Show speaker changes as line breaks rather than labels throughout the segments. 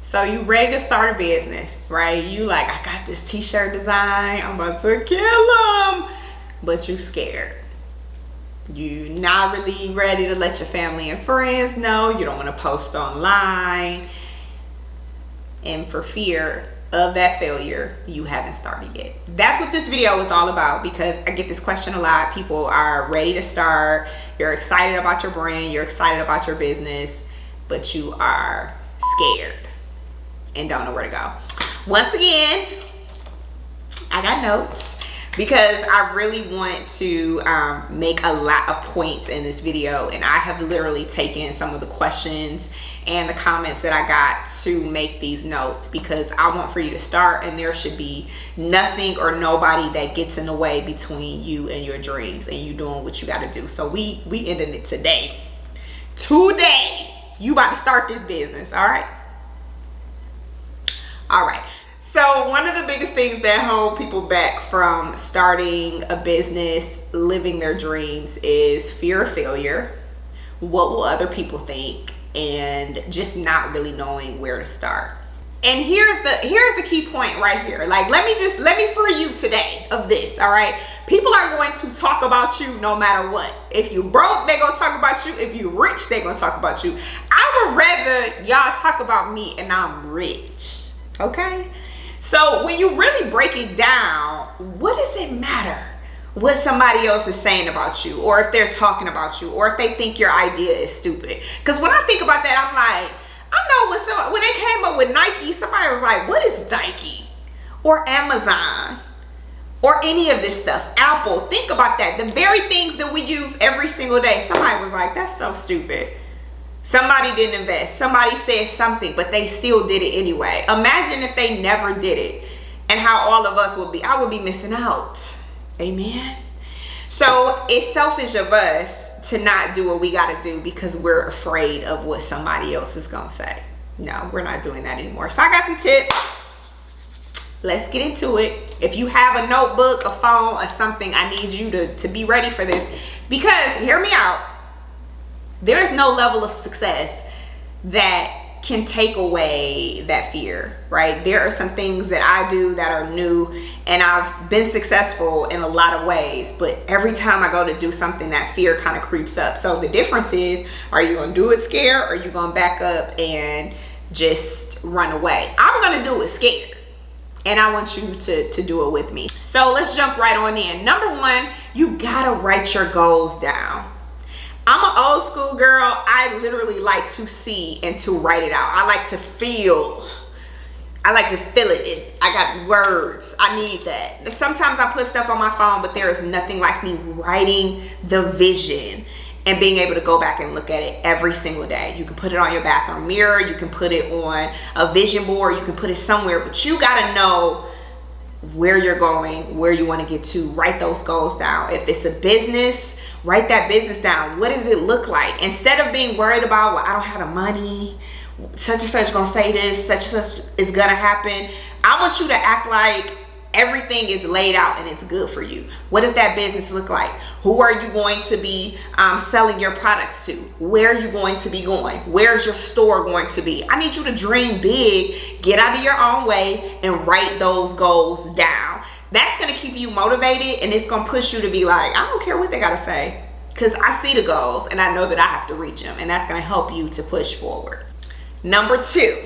So you ready to start a business, right? You like, I got this t-shirt design, I'm about to kill them, but you scared. You not really ready to let your family and friends know. You don't want to post online, and for fear of that failure, you haven't started yet. That's what this video is all about, because I get this question a lot. People are ready to start, you're excited about your brand, you're excited about your business, but you are scared and don't know where to go. Once again, I got notes because I really want to make a lot of points in this video, and I have literally taken some of the questions and the comments that I got to make these notes, because I want for you to start, and there should be nothing or nobody that gets in the way between you and your dreams and you doing what you got to do. So we ended it today. You about to start this business. All right. So one of the biggest things that hold people back from starting a business, living their dreams, is fear of failure, what will other people think, and just not really knowing where to start. And here's the key point right here. Like, let me free you today of this. All right, people are going to talk about you no matter what. If you broke, they're gonna talk about you. If you rich, they're gonna talk about you. I would rather y'all talk about me and I'm rich. Okay, so when you really break it down, what does it matter what somebody else is saying about you, or if they're talking about you, or if they think your idea is stupid? Because when I think about that, I'm like, I know when they came up with Nike, somebody was like, what is Nike? Or Amazon, or any of this stuff, Apple. Think about that. The very things that we use every single day, somebody was like, that's so stupid. Somebody didn't invest. Somebody said something, but they still did it anyway. Imagine if they never did it, and how all of us would be. I would be missing out. Amen. So it's selfish of us to not do what we got to do because we're afraid of what somebody else is going to say. No, we're not doing that anymore. So I got some tips. Let's get into it. If you have a notebook, a phone, or something, I need you to be ready for this, because hear me out. There is no level of success that can take away that fear, right? There are some things that I do that are new, and I've been successful in a lot of ways, but every time I go to do something, that fear kind of creeps up. So the difference is, are you gonna do it scared, or are you gonna back up and just run away? I'm gonna do it scared, and I want you to do it with me. So let's jump right on in. Number one, you gotta write your goals down. I'm an old school girl. I literally like to see and to write it out. I like to feel. I like to feel it. I got words. I need that. Sometimes I put stuff on my phone, but there is nothing like me writing the vision and being able to go back and look at it every single day. You can put it on your bathroom mirror. You can put it on a vision board. You can put it somewhere, but you got to know where you're going, where you want to get to. Write those goals down. If it's a business, write that business down. What does it look like? Instead of being worried about, well, I don't have the money, such and such gonna say this, such and such is gonna happen. I want you to act like everything is laid out and it's good for you. What does that business look like? Who are you going to be selling your products to? Where are you going to be going? Where's your store going to be? I need you to dream big, get out of your own way, and write those goals down. That's going to keep you motivated, and it's going to push you to be like, I don't care what they got to say, because I see the goals and I know that I have to reach them, and that's going to help you to push forward. Number two,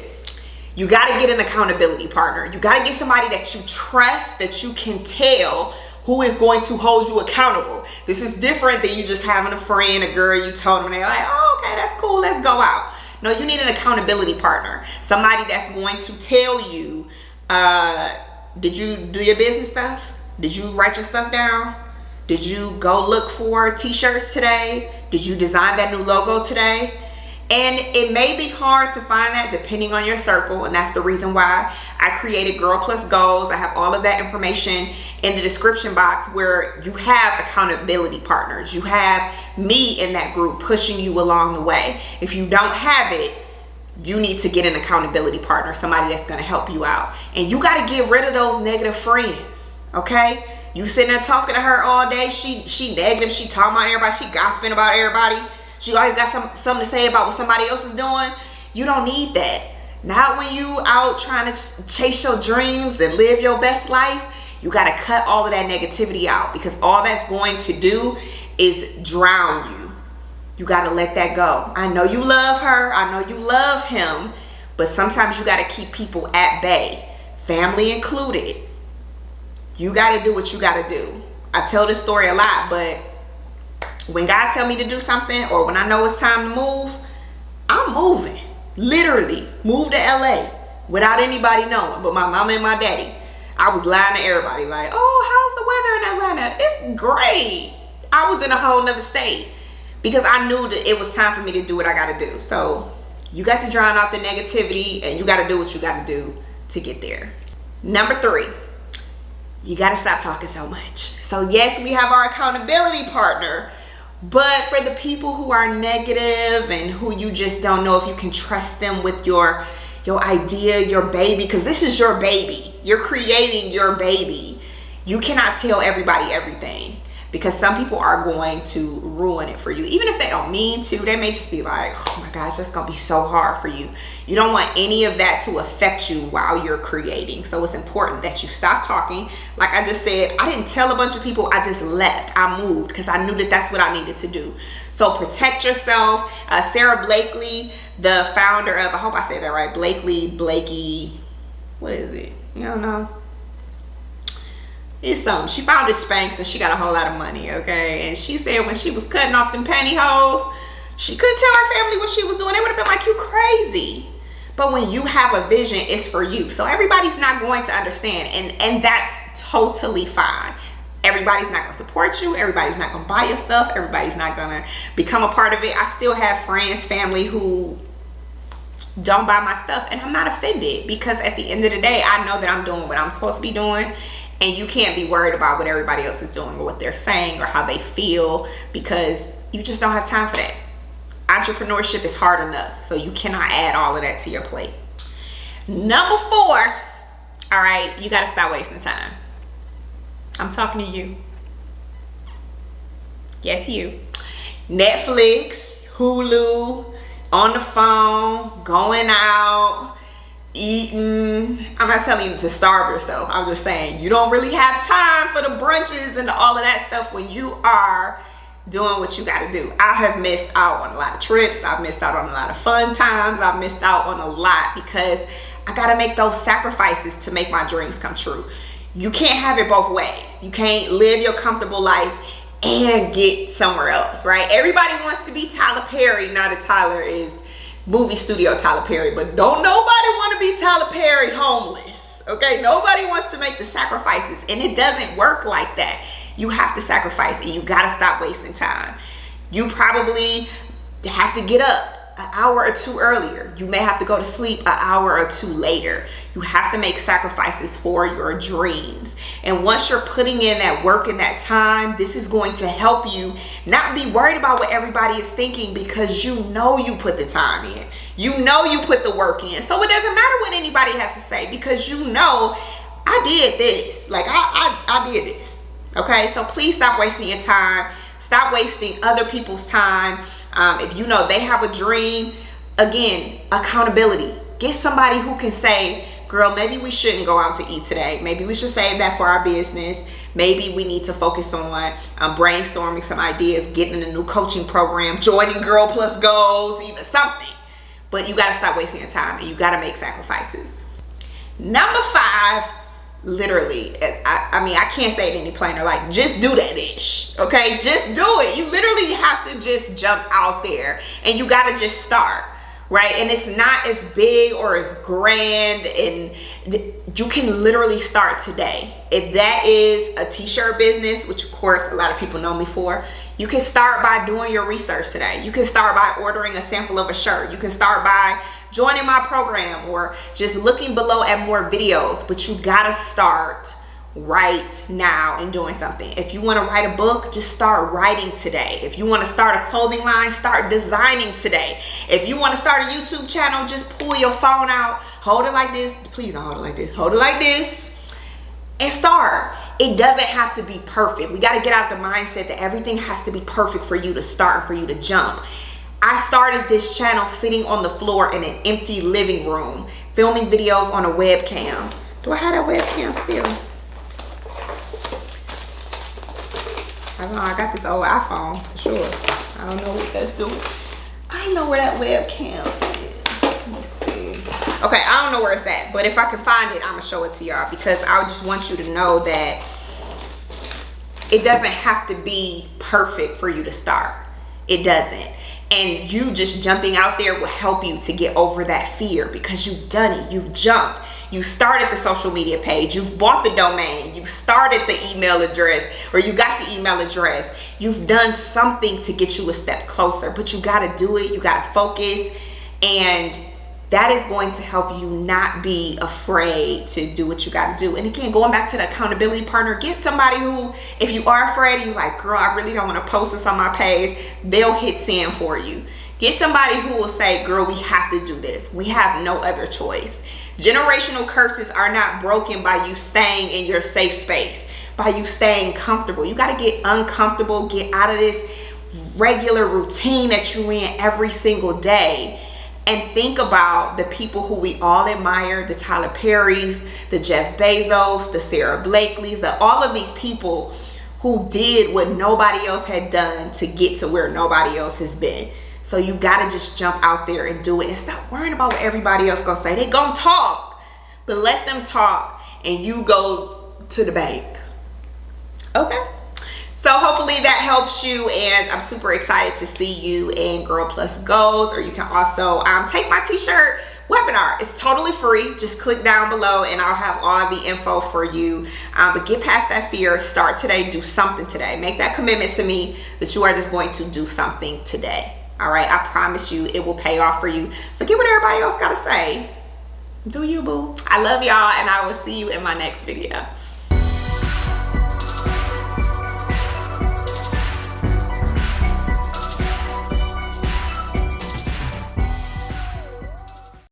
you got to get an accountability partner. You got to get somebody that you trust, that you can tell who is going to hold you accountable. This is different than you just having a friend, a girl you told them, and they're like, oh, okay, that's cool, let's go out. No, you need an accountability partner. Somebody that's going to tell you, did you do your business stuff? Did you write your stuff down? Did you go look for t-shirts today? Did you design that new logo today? And it may be hard to find that depending on your circle, and that's the reason why I created Girl Plus Goals. I have all of that information in the description box, where you have accountability partners. You have me in that group pushing you along the way. If you don't have it, you need to get an accountability partner, somebody that's going to help you out. And you got to get rid of those negative friends, okay? You sitting there talking to her all day, she negative, she talking about everybody, she gossiping about everybody. She always got something to say about what somebody else is doing. You don't need that. Not when you out trying to chase your dreams and live your best life. You got to cut all of that negativity out, because all that's going to do is drown you. You got to let that go. I know you love her. I know you love him. But sometimes you got to keep people at bay, family included. You got to do what you got to do. I tell this story a lot, but when God tell me to do something, or when I know it's time to move, I'm moving. Literally move to LA without anybody knowing but my mama and my daddy. I was lying to everybody like, oh, how's the weather in Atlanta? It's great. I was in a whole nother state, because I knew that it was time for me to do what I got to do. So you got to drown out the negativity, and you got to do what you got to do to get there. Number 3, you got to stop talking so much. So yes, we have our accountability partner, but for the people who are negative and who you just don't know if you can trust them with your idea, your baby, because this is your baby. You're creating your baby. You cannot tell everybody everything, because some people are going to ruin it for you. Even if they don't mean to, they may just be like, oh my gosh, that's gonna be so hard for you. You don't want any of that to affect you while you're creating. So it's important that you stop talking. Like I just said, I didn't tell a bunch of people, I just left. I moved because I knew that that's what I needed to do. So protect yourself. Sarah Blakely, the founder of, I hope I said that right, Blakey, what is it? You don't know? It's something. She founded Spanx and she got a whole lot of money, okay? And she said when she was cutting off them pantyhose, she couldn't tell her family what she was doing. They would have been like, you crazy. But when you have a vision, it's for you. So everybody's not going to understand, and that's totally fine. Everybody's not going to support you. Everybody's not going to buy your stuff. Everybody's not going to become a part of it. I still have friends, family who don't buy my stuff, and I'm not offended, because at the end of the day, I know that I'm doing what I'm supposed to be doing. And you can't be worried about what everybody else is doing or what they're saying or how they feel, because you just don't have time for that. Entrepreneurship is hard enough, so you cannot add all of that to your plate. Number 4, all right, you got to stop wasting time. I'm talking to you. Yes, you. Netflix, Hulu, on the phone, going out, eating. I'm not telling you to starve yourself. I'm just saying you don't really have time for the brunches and all of that stuff when you are doing what you got to do. I have missed out on a lot of trips. I've missed out on a lot of fun times. I've missed out on a lot because I got to make those sacrifices to make my dreams come true. You can't have it both ways. You can't live your comfortable life and get somewhere else, right? Everybody wants to be Tyler Perry. Now that Tyler is movie studio Tyler Perry, but don't nobody want to be Tyler Perry homeless, okay? Nobody wants to make the sacrifices, and it doesn't work like that. You have to sacrifice, and you got to stop wasting time. You probably have to get up an hour or two earlier. You may have to go to sleep an hour or two later. You have to make sacrifices for your dreams. And once you're putting in that work and that time, this is going to help you not be worried about what everybody is thinking, because you know you put the time in. You know you put the work in. So it doesn't matter what anybody has to say, because you know, I did this. Like I did this. Okay, so please stop wasting your time. Stop wasting other people's time. If you know they have a dream, again, accountability. Get somebody who can say, girl, maybe we shouldn't go out to eat today. Maybe we should save that for our business. Maybe we need to focus on brainstorming some ideas, getting a new coaching program, joining Girl Plus Goals, you know, something. But you got to stop wasting your time, and you got to make sacrifices. Number 5, literally, I mean, I can't say it any plainer, like, just do that ish, okay? Just do it. You literally have to just jump out there, and you got to just start, right? And it's not as big or as grand, and you can literally start today. If that is a t-shirt business, which of course a lot of people know me for, you can start by doing your research today. You can start by ordering a sample of a shirt. You can start by joining my program, or just looking below at more videos. But you gotta start right now and doing something. If you want to write a book, just start writing today. If you want to start a clothing line, start designing today. If you want to start a YouTube channel, just pull your phone out, hold it like this. Please don't hold it like this. Hold it like this and start. It doesn't have to be perfect. We got to get out of the mindset that everything has to be perfect for you to start, for you to jump. I started this channel sitting on the floor in an empty living room, filming videos on a webcam. Do I have that webcam still? I don't know, I got this old iPhone for sure. I don't know what that's doing. I don't know where that webcam is. Let me see. Okay, I don't know where it's at, but if I can find it, I'm gonna show it to y'all, because I just want you to know that it doesn't have to be perfect for you to start. It doesn't. And you just jumping out there will help you to get over that fear, because you've done it. You've jumped. You started the social media page. You've bought the domain. You've started the email address, or you got the email address. You've done something to get you a step closer, but you got to do it. You got to focus, and that is going to help you not be afraid to do what you got to do. And again, going back to the accountability partner, get somebody who, if you are afraid and you're like, girl, I really don't want to post this on my page, they'll hit send for you. Get somebody who will say, girl, we have to do this. We have no other choice. Generational curses are not broken by you staying in your safe space, by you staying comfortable. You got to get uncomfortable, get out of this regular routine that you're in every single day. And think about the people who we all admire, the Tyler Perrys, the Jeff Bezos, the Sarah Blakeleys, all of these people who did what nobody else had done to get to where nobody else has been. So you gotta just jump out there and do it, and stop worrying about what everybody else gonna say. They gonna talk, but let them talk and you go to the bank. Okay? So hopefully that helps you, and I'm super excited to see you in Girl Plus Goals. Or you can also take my t-shirt webinar. It's totally free. Just click down below and I'll have all the info for you. But get past that fear. Start today. Do something today. Make that commitment to me that you are just going to do something today. All right? I promise you it will pay off for you. Forget what everybody else got to say. Do you, boo? I love y'all, and I will see you in my next video.